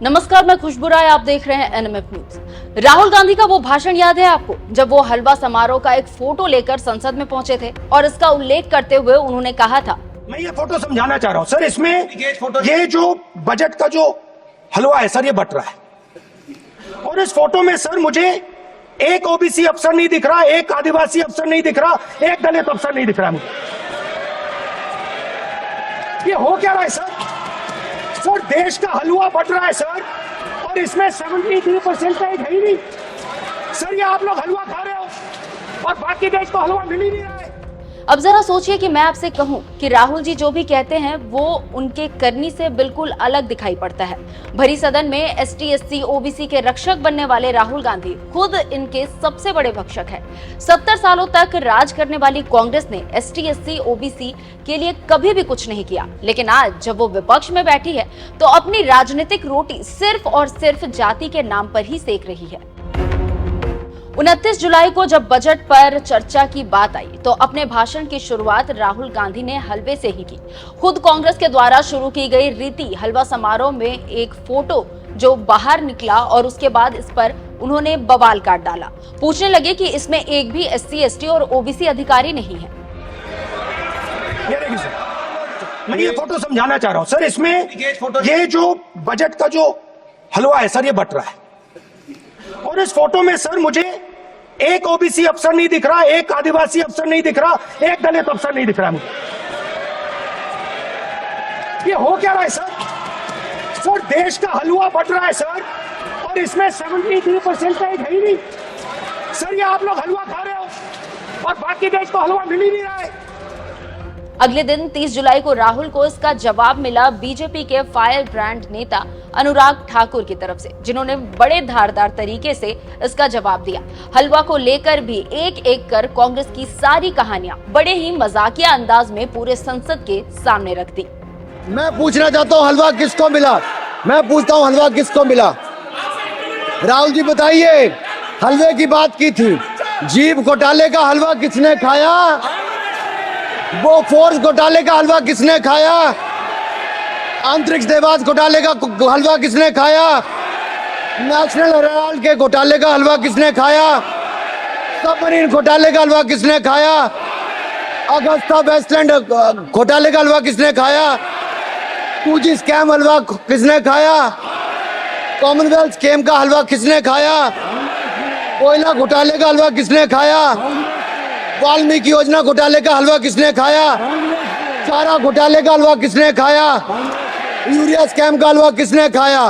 नमस्कार, मैं खुशबू राय, आप देख रहे हैं एनएमएफ न्यूज। राहुल गांधी का वो भाषण याद है आपको, जब वो हलवा समारोह का एक फोटो लेकर संसद में पहुंचे थे और इसका उल्लेख करते हुए उन्होंने कहा था, मैं ये फोटो समझाना चाह रहा हूं सर। इसमें ये जो बजट का जो हलवा है सर, ये बट रहा है और इस फोटो में सर मुझे एक ओबीसी अफसर नहीं दिख रहा, एक आदिवासी अफसर नहीं दिख रहा, एक दलित अफसर नहीं दिख रहा मुझे। ये हो क्या रहा है सर? सर देश का हलवा बट रहा है सर और इसमें 73% का एक है ही नहीं सर। ये आप लोग हलवा खा रहे हो और बाकी देश को हलवा मिल ही नहीं रहा है। अब जरा सोचिए कि मैं आपसे कहूं कि राहुल जी जो भी कहते हैं वो उनके करनी से बिल्कुल अलग दिखाई पड़ता है। भरी सदन में एसटी, एससी, ओबीसी के रक्षक बनने वाले राहुल गांधी खुद इनके सबसे बड़े भक्षक हैं। 70 सालों तक राज करने वाली कांग्रेस ने एसटी, एससी, ओबीसी के लिए कभी भी कुछ नहीं किया, लेकिन आज जब वो विपक्ष में बैठी है तो अपनी राजनीतिक रोटी सिर्फ और सिर्फ जाति के नाम पर ही सेक रही है। 29 जुलाई को जब बजट पर चर्चा की बात आई तो अपने भाषण की शुरुआत राहुल गांधी ने हलवे से ही की। खुद कांग्रेस के द्वारा शुरू की गई रीति हलवा समारोह में एक फोटो जो बाहर निकला और उसके बाद इस पर उन्होंने बवाल काट डाला। पूछने लगे कि इसमें एक भी एससी, एसटी और ओबीसी अधिकारी नहीं है। मैं ये फोटो समझाना चाह रहा हूं सर। इसमें ये जो बजट का जो हलवा है सर, ये बट रहा है और इस फोटो में सर मुझे एक ओबीसी अफसर नहीं दिख रहा, एक आदिवासी अफसर नहीं दिख रहा, एक दलित अफसर नहीं दिख रहा मुझे। ये हो क्या रहा है सर? सर देश का हलवा बट रहा है सर और इसमें 73% का एक है ही नहीं सर। ये आप लोग हलवा खा रहे हो और बाकी देश को हलवा मिल ही नहीं रहा है। अगले दिन 30 जुलाई को राहुल को इसका जवाब मिला बीजेपी के फायर ब्रांड नेता अनुराग ठाकुर की तरफ से, जिन्होंने बड़े धारदार तरीके से इसका जवाब दिया। हलवा को लेकर भी एक एक कर कांग्रेस की सारी कहानियां बड़े ही मजाकिया अंदाज में पूरे संसद के सामने रख दी। मैं पूछना चाहता हूँ हलवा किसको मिला? मैं पूछता हूँ हलवा किसको मिला? राहुल जी बताइए, हलवे की बात की थी, जीभ घोटाले का हलवा किसने खाया? वो फोर्स घोटाले का हलवा किसने खाया? अंतरिक्ष देवास घोटाले का हलवा किसने खाया? नेशनल हेराल्ड के घोटाले का हलवा किसने खाया? सबमरीन घोटाले का हलवा किसने खाया? अगस्ता वेस्टलैंड घोटाले का हलवा किसने खाया? 2G स्कैम हलवा किसने खाया? कॉमनवेल्थ स्कीम का हलवा किसने खाया? कोयला घोटाले का हलवा किसने खाया? वाल्मीकि योजना घोटाले का हलवा किसने खाया? चारा घोटाले का हलवा किसने खाया? यूरिया स्कैम का हलवा किसने खाया?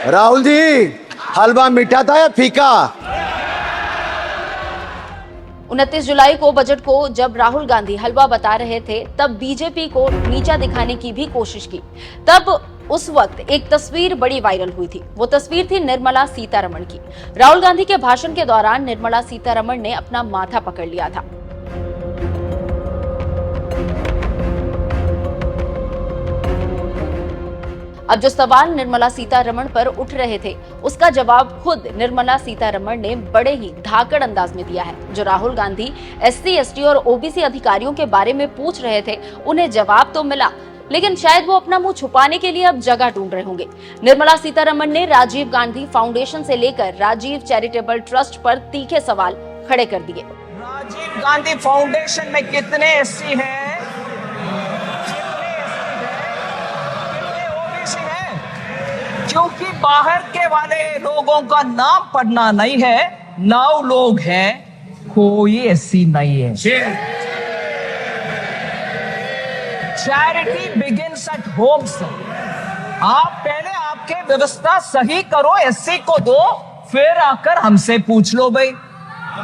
राहुल जी, हलवा मीठा था या फीका? 29 जुलाई को बजट को जब राहुल गांधी हलवा बता रहे थे तब बीजेपी को नीचा दिखाने की भी कोशिश की। तब उस वक्त एक तस्वीर बड़ी वायरल हुई थी। वो तस्वीर थी निर्मला सीतारमण की। राहुल गांधी के भाषण के दौरान निर्मला सीतारमण ने अपना माथा पकड़ लिया था। अब जो सवाल निर्मला सीतारमण पर उठ रहे थे उसका जवाब खुद निर्मला सीतारमण ने बड़े ही धाकड़ अंदाज में दिया है। जो राहुल गांधी एससी, एसटी और ओबीसी अधिकारियों के बारे में पूछ रहे थे उन्हें जवाब तो मिला, लेकिन शायद वो अपना मुंह छुपाने के लिए अब जगह ढूंढ रहे होंगे। निर्मला सीतारमण ने राजीव गांधी फाउंडेशन से लेकर राजीव चैरिटेबल ट्रस्ट पर तीखे सवाल खड़े कर दिए। राजीव गांधी फाउंडेशन में कितने एससी हैं? क्योंकि बाहर के वाले लोगों का नाम पढ़ना नहीं है, 9 लोग हैं, कोई एससी नहीं है। Charity begins at home sir. आप पहले आपके व्यवस्था सही करो, एससी को दो, फिर आकर हमसे पूछ लो भाई।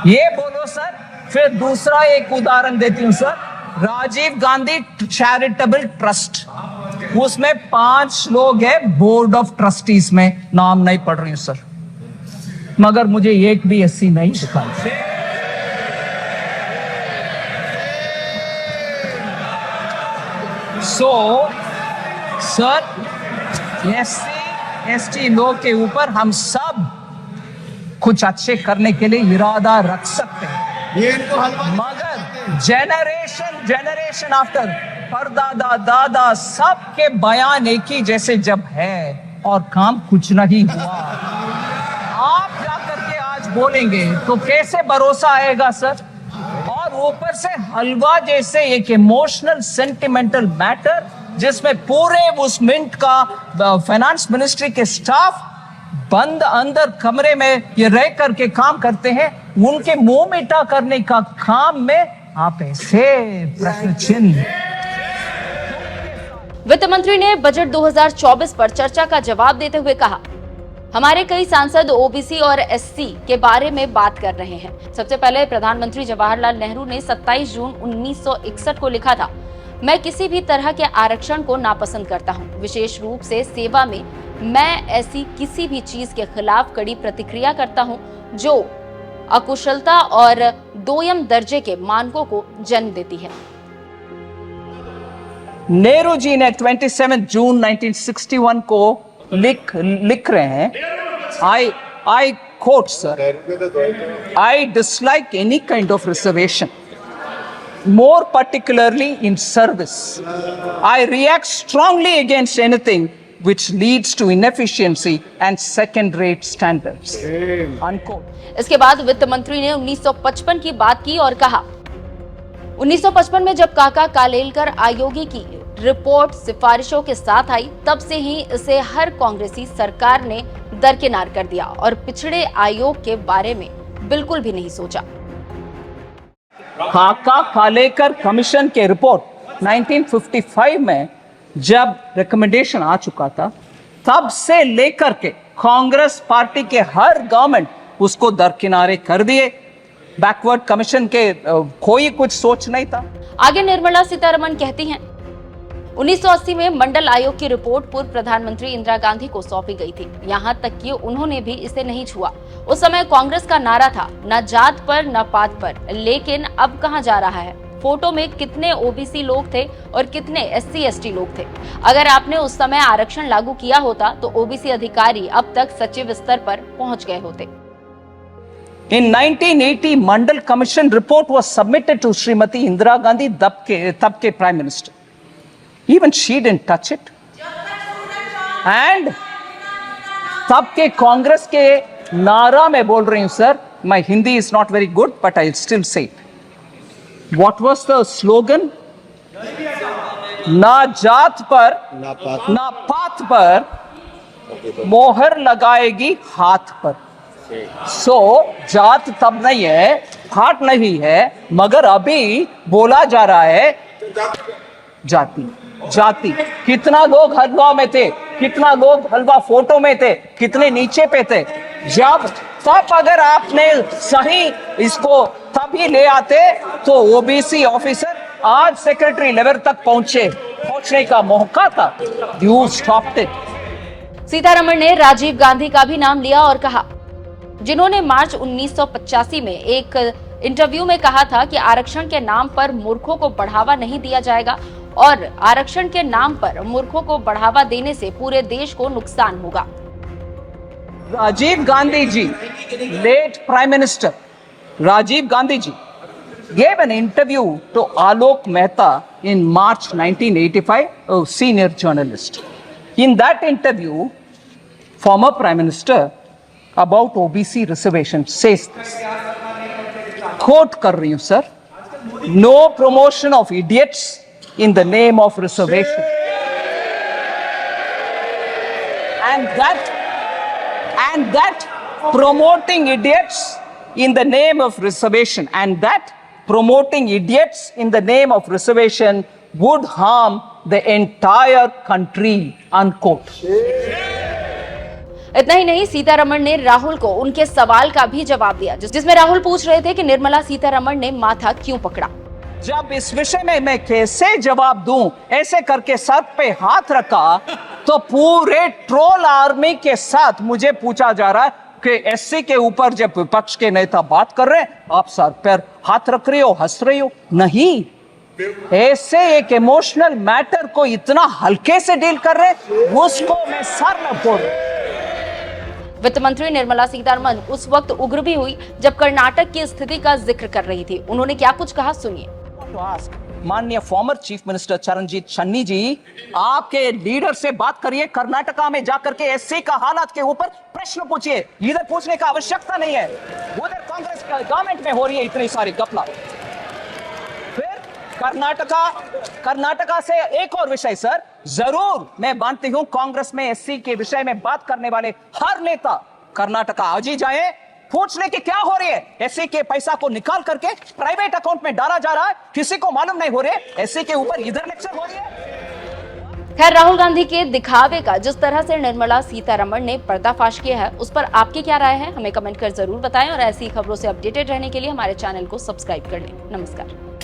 ये बोलो सर। फिर दूसरा एक उदाहरण देती हूं sir, Rajiv Gandhi charitable trust, उसमें 5 लोग हैं बोर्ड ऑफ ट्रस्टीज में, नाम नहीं पढ़ रही हूं सर, मगर मुझे एक भी एससी नहीं दिखा। सर एससी एसटी लोग के ऊपर हम सब कुछ अच्छे करने के लिए इरादा रख सकते हैं, मगर जनरेशन आफ्टर परदादा दादा सबके बयान एक ही जैसे जब है, और काम कुछ नहीं हुआ। आप जाकर के आज बोलेंगे तो कैसे भरोसा आएगा सर? और ऊपर से हलवा जैसे एक इमोशनल सेंटिमेंटल मैटर जिसमें पूरे उस मिंट का फाइनेंस मिनिस्ट्री के स्टाफ बंद अंदर कमरे में ये रह करके काम करते हैं, उनके मुंह मीठा करने का काम में आप ऐसे प्रश्न चिन्ह। वित्त मंत्री ने बजट 2024 पर चर्चा का जवाब देते हुए कहा, हमारे कई सांसद ओबीसी और एससी के बारे में बात कर रहे हैं। सबसे पहले प्रधानमंत्री जवाहरलाल नेहरू ने 27 जून 1961 को लिखा था, मैं किसी भी तरह के आरक्षण को नापसंद करता हूं, विशेष रूप से सेवा में मैं ऐसी किसी भी चीज के खिलाफ कड़ी प्रतिक्रिया करता हूं जो अकुशलता और दोयम दर्जे के मानकों को जन्म देती है। नेहरू जी ने 27 जून 1961 को लिख रहे हैं, I quote sir, I dislike any kind of reservation, more particularly in service. I react strongly against anything which leads to inefficiency and second-rate standards. Unquote. इसके बाद वित्त मंत्री ने 1955 की बात की और कहा, 1955 में जब काका कालेलकर आयोगी की रिपोर्ट सिफारिशों के साथ आई, तब से ही इसे हर कांग्रेसी सरकार ने दरकिनार कर दिया और पिछड़े आयोग के बारे में बिल्कुल भी नहीं सोचा। काका कालेलकर कमीशन के रिपोर्ट 1955 में जब रिकमेंडेशन आ चुका था, तब से लेकर के कांग्रेस पार्टी के हर गवर्नमेंट उसको दरकिनारे कर दिए। बैकवर्ड कमीशन के कोई कुछ सोच नहीं था। आगे निर्मला सीतारमण कहती हैं, 1980 में मंडल आयोग की रिपोर्ट पूर्व प्रधानमंत्री इंदिरा गांधी को सौंपी गई थी, यहाँ तक कि उन्होंने भी इसे नहीं छुआ। उस समय कांग्रेस का नारा था, न जात पर न पात पर, लेकिन अब कहां जा रहा है? फोटो में कितने ओबीसी लोग थे और कितने एससी एसटी लोग थे? अगर आपने उस समय आरक्षण लागू किया होता तो ओबीसी अधिकारी अब तक सचिव स्तर पर पहुंच गए होते। In 1980, Mandal Commission report was submitted to Srimati Indira Gandhi, तब के Prime Minister. Even she didn't touch it. And तब के कांग्रेस के नारा में बोल रही हूं sir, my Hindi is not very good, but I'll still say it. What was the slogan? ना जात पर ना पात पर, मोहर लगाएगी हाथ पर। सो जात तब नहीं है, पात नहीं है, मगर अभी बोला जा रहा है जाति जाति। कितना लोग हलवा में थे, कितना लोग हलवा फोटो में थे, कितने नीचे पे थे। जब तब अगर आपने सही इसको तभी ले आते तो ओबीसी ऑफिसर आज सेक्रेटरी लेवल तक पहुंचने का मौका था। You stopped it. सीतारमण ने राजीव गांधी का भी नाम लिया और कहा, जिन्होंने मार्च 1985 में एक इंटरव्यू में कहा था कि आरक्षण के नाम पर मूर्खों को बढ़ावा नहीं दिया जाएगा और आरक्षण के नाम पर मूर्खों को बढ़ावा देने से पूरे देश को नुकसान होगा। Rajiv Gandhi ji, late prime minister Rajiv Gandhi ji gave an interview to Alok Mehta in March 1985, a senior journalist. In that interview, former Prime Minister about OBC reservation says this, quote कर रही हूं sir, no promotion of idiots in the name of reservation. And that promoting idiots in the name of reservation, and that promoting idiots in the name of reservation would harm the entire country, unquote. इतना ही नहीं, सीतारमण ने राहुल को उनके सवाल का भी जवाब दिया, जिसमें राहुल पूछ रहे थे कि निर्मला सीतारमण ने माथा क्यों पकड़ा। जब इस विषय में मैं कैसे जवाब दूं, ऐसे करके सर पे हाथ रखा तो पूरे ट्रोल आर्मी के साथ मुझे पूछा जा रहा है कि एससी के ऊपर जब विपक्ष के नेता बात कर रहे हैं, आप सर पर हाथ रख रहे हो, हंस रहे हो। नहीं, ऐसे एक इमोशनल मैटर को इतना हल्के से डील कर रहे हैं, उसको मैं सर न फोड़। वित्त मंत्री निर्मला सीतारमण उस वक्त उग्र भी हुई जब कर्नाटक की स्थिति का जिक्र कर रही थी। उन्होंने क्या कुछ कहा, सुनिए। माननीय former chief minister Charanjit Channi ji, आपके लीडर से बात करिए, कर्नाटका में जाकर के एससी का हालात के ऊपर प्रश्न पूछिए। इधर पूछने का आवश्यकता नहीं है, उधर कांग्रेस का गवर्नमेंट में हो रही है इतनी सारी घपला। फिर कर्नाटका से एक और विषय सर, जरूर मैं मानती हूं कांग्रेस में एससी के विषय में बात करने वाले हर नेता कर्नाटका आज ही जाए, पूछ ले कि क्या हो रही है। एससी के पैसा को निकाल करके प्राइवेट अकाउंट में डाला जा रहा है, किसी को मालूम नहीं हो रहे, एससी के ऊपर इधर लेक्चर हो रही है। खैर, राहुल गांधी के दिखावे का जिस तरह से निर्मला सीतारमण ने पर्दाफाश किया है, उस पर आपकी क्या राय है, हमें कमेंट कर जरूर बताएं और ऐसी खबरों से अपडेटेड रहने के लिए हमारे चैनल को सब्सक्राइब कर लें। नमस्कार।